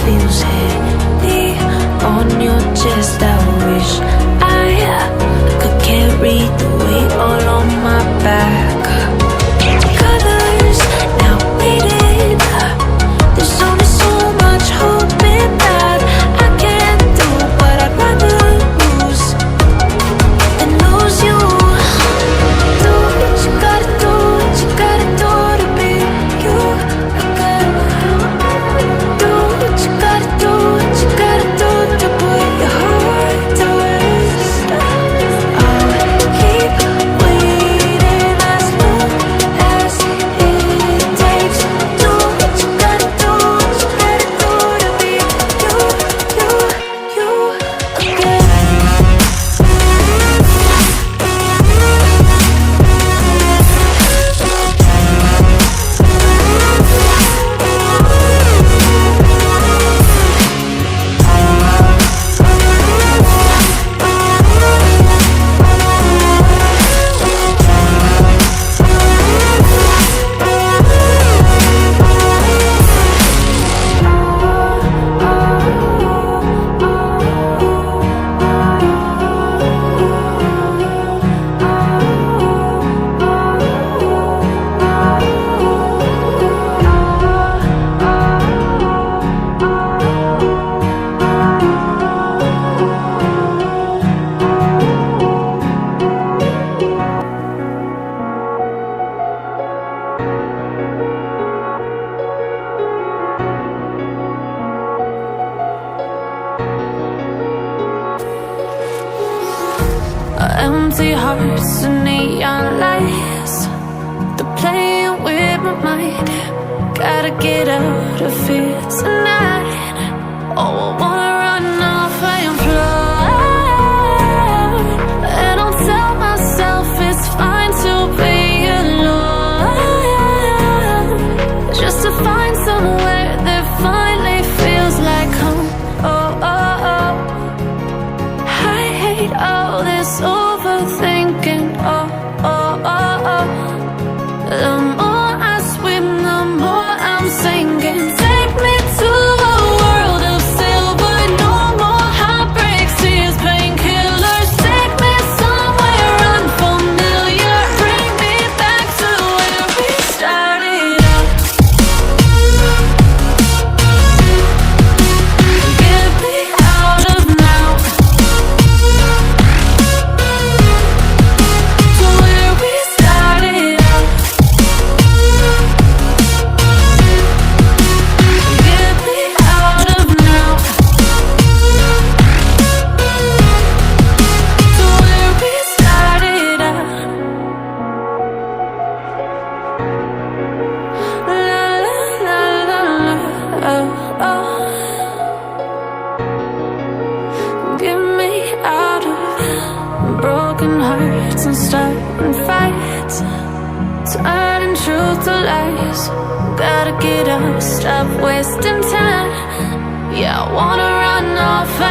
feels heavy on your chest. I wish I could carry the weight all on my back. Colors now faded. There's only so much hoping that I can't do, but I'd rather lose than lose you. Do what you gotta do, what you gotta do to be you again. Do what you gotta do, what you gotta do to put your heart to rest. I'll keep waiting as long as it takes. Do what you gotta do, what you gotta do to be you again. Empty hearts and neon lights, they're playing with my mind. Gotta get out of here tonight. Oh, I wanna run off and fly, and I'll tell myself it's fine to be alone, just to find somewhere that finally feels like home. Oh, oh, oh. I hate all this overthinking. Oh, oh, oh, oh. The more I swim, the more I'm sinking. Take me to hurts and starting fights, turning truth to lies. Gotta get up, stop wasting time. Yeah, I wanna run off and